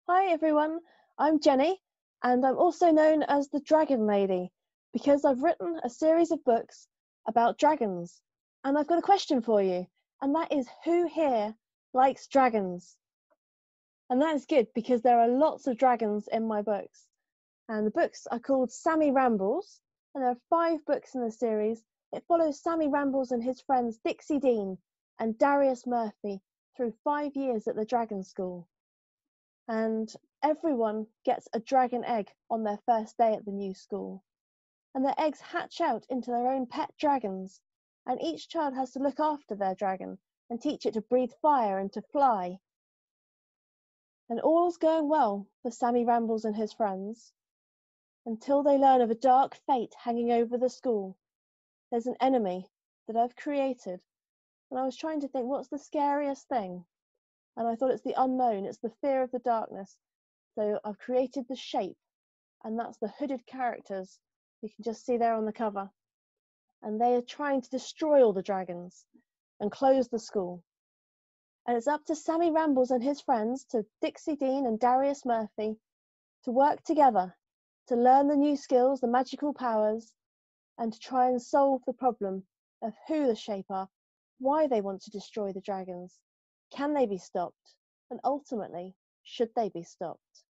Hi everyone, I'm Jenny, and I'm also known as the Dragon Lady because I've written a series of books about dragons. And I've got a question for you, and that is who here likes dragons? And that is good because there are lots of dragons in my books. And the books are called Sammy Rambles, and there are 5 books in the series. It follows Sammy Rambles and his friends Dixie Dean and Darius Murphy through 5 years at the Dragon School. And everyone gets a dragon egg on their first day at the new school. And their eggs hatch out into their own pet dragons, and each child has to look after their dragon and teach it to breathe fire and to fly. And all's going well for Sammy Rambles and his friends until they learn of a dark fate hanging over the school. There's an enemy that I've created, and I was trying to think, what's the scariest thing? And I thought it's the unknown, it's the fear of the darkness. So I've created the shape, and that's the hooded characters you can just see there on the cover. And they are trying to destroy all the dragons and close the school. And it's up to Sammy Rambles and his friends, to Dixie Dean and Darius Murphy, to work together to learn the new skills, the magical powers, and to try and solve the problem of who the shape are, why they want to destroy the dragons, can they be stopped, and ultimately, should they be stopped?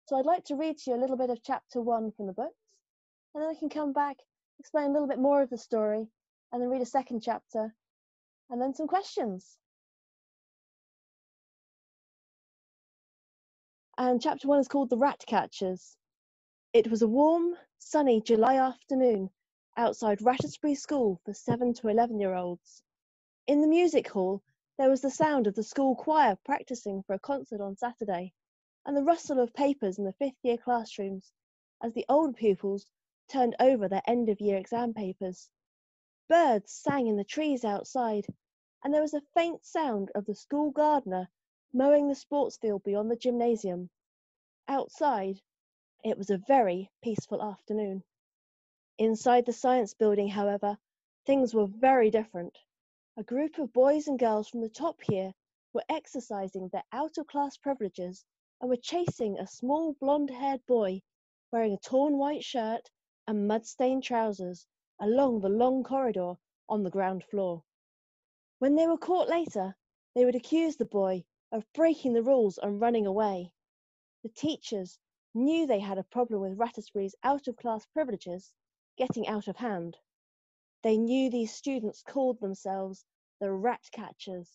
So I'd like to read to you a little bit of chapter 1 from the books, and then I can come back, explain a little bit more of the story, and then read a second chapter, and then some questions. And chapter 1 is called The Rat Catchers. It was a warm, sunny July afternoon outside Rattlesbury School for 7 to 11-year-olds. In the music hall, there was the sound of the school choir practicing for a concert on Saturday, and the rustle of papers in the 5th-year classrooms as the old pupils turned over their end-of-year exam papers. Birds sang in the trees outside, and there was a faint sound of the school gardener mowing the sports field beyond the gymnasium. Outside, it was a very peaceful afternoon. Inside the science building, however, things were very different. A group of boys and girls from the top year were exercising their out-of-class privileges and were chasing a small blonde-haired boy wearing a torn white shirt and mud-stained trousers along the long corridor on the ground floor. When they were caught later, they would accuse the boy of breaking the rules and running away. The teachers knew they had a problem with Rattlesbury's out-of-class privileges getting out of hand. They knew these students called themselves the rat catchers,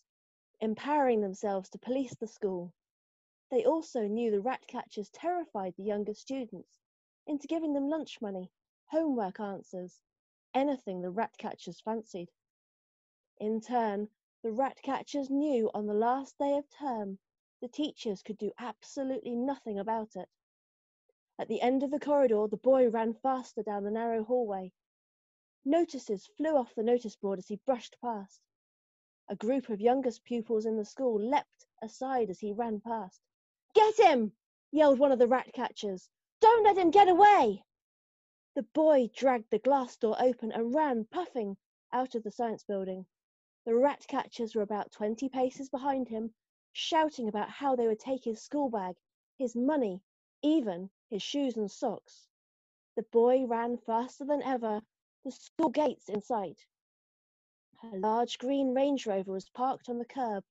empowering themselves to police the school. They also knew the rat catchers terrified the younger students into giving them lunch money, homework answers, anything the rat catchers fancied. In turn, the rat catchers knew on the last day of term the teachers could do absolutely nothing about it. At the end of the corridor, the boy ran faster down the narrow hallway. Notices flew off the notice board as he brushed past. A group of youngest pupils in the school leapt aside as he ran past. "Get him!" yelled one of the rat catchers. "Don't let him get away!" The boy dragged the glass door open and ran, puffing, out of the science building. The rat catchers were about 20 paces behind him, shouting about how they would take his school bag, his money, even his shoes and socks. The boy ran faster than ever, the school gates in sight. A large green Range Rover was parked on the curb,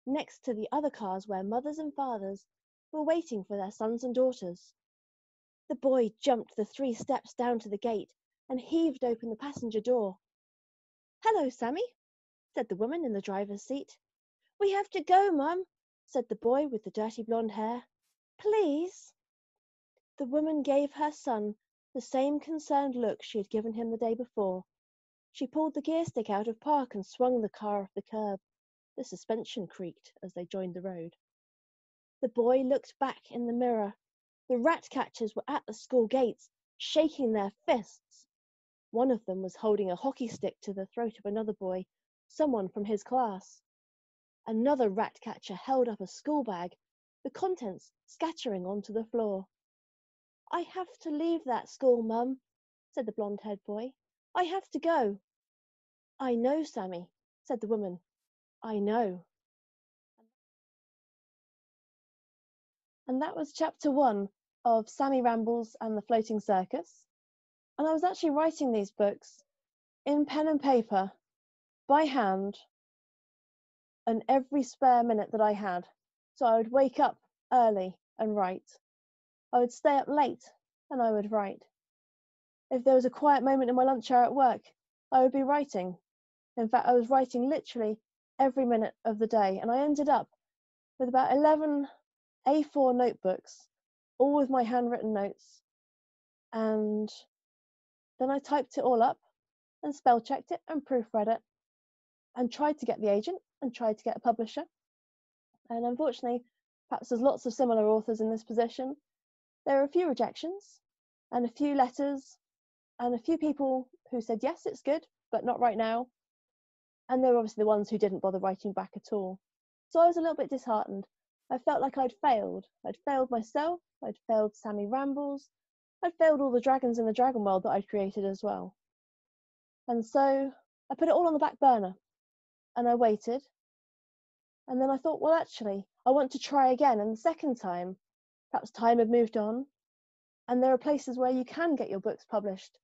next to the other cars where mothers and fathers were waiting for their sons and daughters. The boy jumped the 3 steps down to the gate and heaved open the passenger door. "Hello, Sammy," said the woman in the driver's seat. "We have to go, Mum," said the boy with the dirty blonde hair. "Please." The woman gave her son the same concerned look she had given him the day before. She pulled the gear stick out of park and swung the car off the curb. The suspension creaked as they joined the road. The boy looked back in the mirror. The rat catchers were at the school gates, shaking their fists. One of them was holding a hockey stick to the throat of another boy, someone from his class. Another rat catcher held up a school bag, the contents scattering onto the floor. "I have to leave that school, Mum," said the blonde-haired boy. "I have to go." "I know, Sammy," said the woman. "I know." And that was chapter 1 of Sammy Rambles and the Floating Circus. And I was actually writing these books in pen and paper by hand and every spare minute that I had. So I would wake up early and write. I would stay up late and I would write. If there was a quiet moment in my lunch hour at work, I would be writing. In fact, I was writing literally every minute of the day, and I ended up with about 11 A4 notebooks, all with my handwritten notes. And then I typed it all up and spell checked it and proofread it and tried to get the agent and tried to get a publisher. And unfortunately, perhaps there's lots of similar authors in this position, there were a few rejections and a few letters and a few people who said, yes, it's good, but not right now. And they were obviously the ones who didn't bother writing back at all. So I was a little bit disheartened. I felt like I'd failed. I'd failed myself, I'd failed Sammy Rambles, I'd failed all the dragons in the dragon world that I'd created as well. And so I put it all on the back burner and I waited. And then I thought, well, actually, I want to try again. And the second time, perhaps time had moved on and there are places where you can get your books published,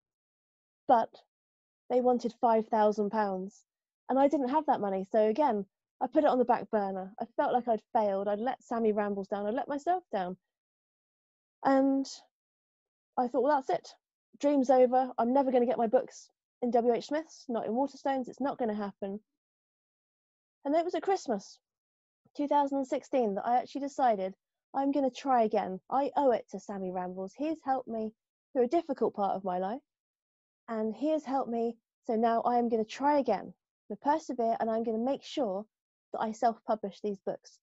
but they wanted £5,000 and I didn't have that money. So again, I put it on the back burner. I felt like I'd failed. I'd let Sammy Rambles down. I'd let myself down. And I thought, well, that's it. Dream's over. I'm never going to get my books in W.H. Smith's, not in Waterstones. It's not going to happen. And then it was at Christmas 2016 that I actually decided I'm going to try again. I owe it to Sammy Rambles. He has helped me through a difficult part of my life. And he has helped me. So now I am going to try again. I'm going to persevere and I'm going to make sure that I self-publish these books.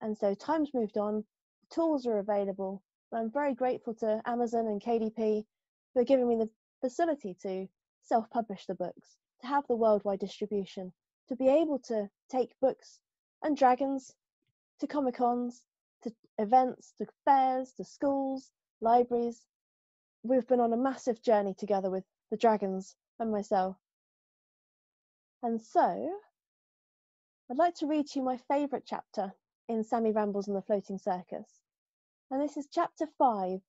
And so time's moved on. The tools are available. And I'm very grateful to Amazon and KDP for giving me the facility to self-publish the books, to have the worldwide distribution, to be able to take books and dragons to Comic-Cons, to events, to fairs, to schools, libraries. We've been on a massive journey together with the dragons and myself. And so, I'd like to read to you my favourite chapter in Sammy Rambles and the Floating Circus. And this is chapter 5,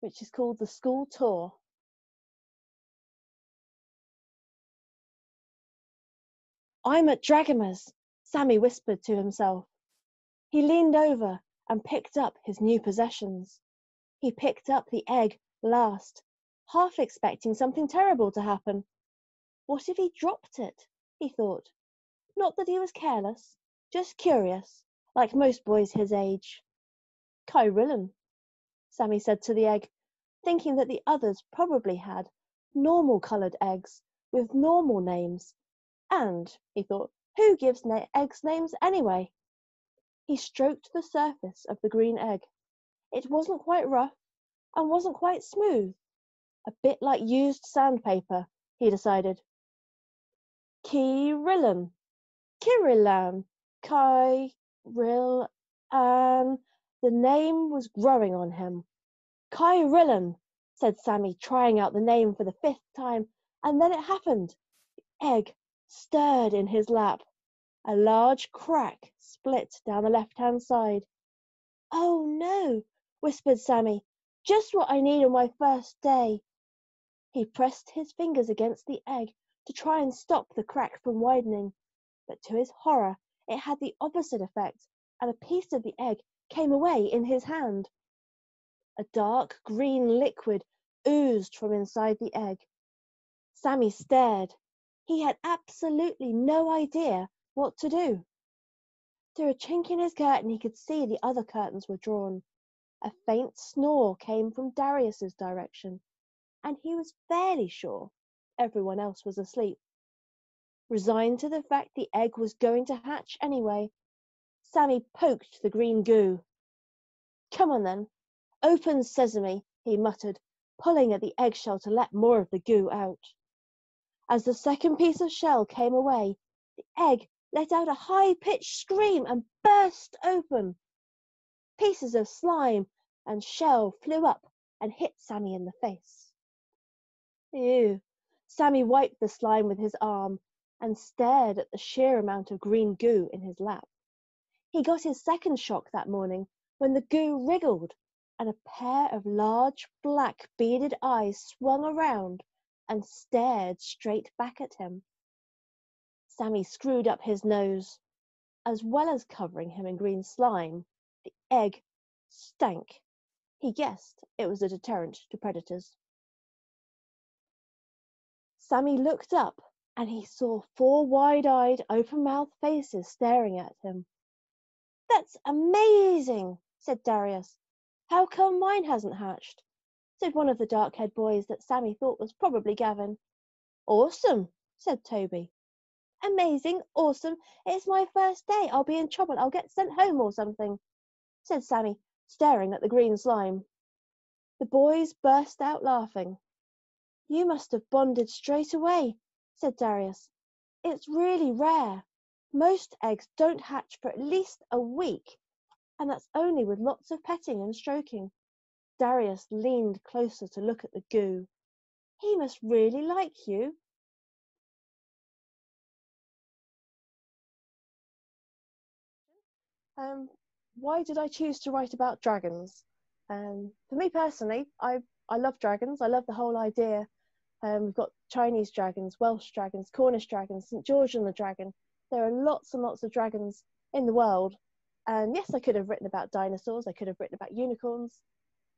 which is called The School Tour. I'm at Dragomir's, Sammy whispered to himself. He leaned over and picked up his new possessions. He picked up the egg last, half expecting something terrible to happen. What if he dropped it? He thought. Not that he was careless, just curious, like most boys his age. Kyrillan, Sammy said to the egg, thinking that the others probably had normal-coloured eggs with normal names. And, he thought, who gives eggs names anyway? He stroked the surface of the green egg. It wasn't quite rough and wasn't quite smooth. A bit like used sandpaper, he decided. Kyrillan, Kirillan, Kyrillan. The name was growing on him. Kyrillan, said Sammy, trying out the name for the 5th time, and then it happened. The egg stirred in his lap. A large crack split down the left-hand side. Oh no, whispered Sammy, just what I need on my first day. He pressed his fingers against the egg to try and stop the crack from widening, but to his horror it had the opposite effect, and a piece of the egg came away in his hand. A dark green liquid oozed from inside the egg. Sammy stared. He had absolutely no idea what to do. Through a chink in his curtain he could see the other curtains were drawn. A faint snore came from Darius's direction, and he was fairly sure everyone else was asleep. Resigned to the fact the egg was going to hatch anyway, Sammy poked the green goo. Come on then, open sesame, he muttered, pulling at the eggshell to let more of the goo out. As the second piece of shell came away, the egg let out a high-pitched scream and burst open. Pieces of slime and shell flew up and hit Sammy in the face. Ew! Sammy wiped the slime with his arm and stared at the sheer amount of green goo in his lap. He got his second shock that morning when the goo wriggled and a pair of large black beaded eyes swung around and stared straight back at him. Sammy screwed up his nose. As well as covering him in green slime, the egg stank. He guessed it was a deterrent to predators. Sammy looked up and he saw 4 wide-eyed, open-mouthed faces staring at him. "That's amazing," said Darius. "How come mine hasn't hatched?" said one of the dark-haired boys that Sammy thought was probably Gavin. "Awesome," said Toby. "Amazing, awesome, it's my first day. I'll be in trouble. I'll get sent home or something," said Sammy, staring at the green slime. The boys burst out laughing. "You must have bonded straight away," said Darius. "It's really rare. Most eggs don't hatch for at least a week, and that's only with lots of petting and stroking." Darius leaned closer to look at the goo. "He must really like you." Why did I choose to write about dragons? For me personally, I love dragons. I love the whole idea. We've got Chinese dragons, Welsh dragons, Cornish dragons, St. George and the dragon. There are lots and lots of dragons in the world. And yes, I could have written about dinosaurs. I could have written about unicorns.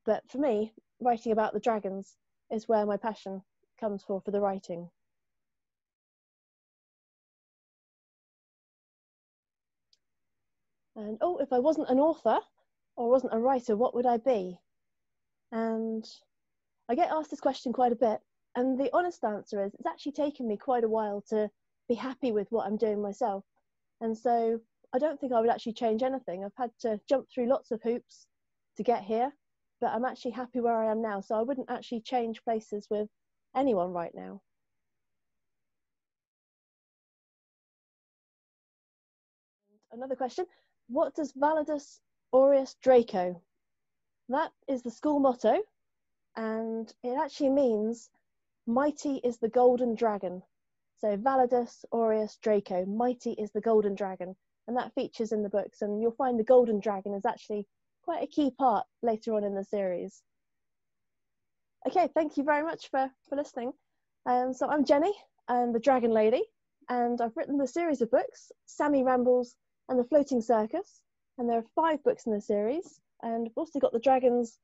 But for me, writing about the dragons is where my passion comes for the writing. And if I wasn't an author or wasn't a writer, what would I be? And I get asked this question quite a bit. And the honest answer is it's actually taken me quite a while to be happy with what I'm doing myself. And so I don't think I would actually change anything. I've had to jump through lots of hoops to get here, but I'm actually happy where I am now. So I wouldn't actually change places with anyone right now. Another question, what does Validus Aureus Draco? That is the school motto, and it actually means mighty is the golden dragon. So Validus Aureus Draco, mighty is the golden dragon, and that features in the books, and you'll find the golden dragon is actually quite a key part later on in the series. Okay, thank you very much for listening. So I'm Jenny, I'm the Dragon Lady, and I've written the series of books, Sammy Rambles and the Floating Circus, and there are 5 books in the series, and I've also got the dragons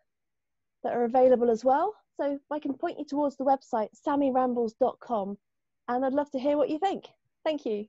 that are available as well. So I can point you towards the website sammyrambles.com, and I'd love to hear what you think. Thank you.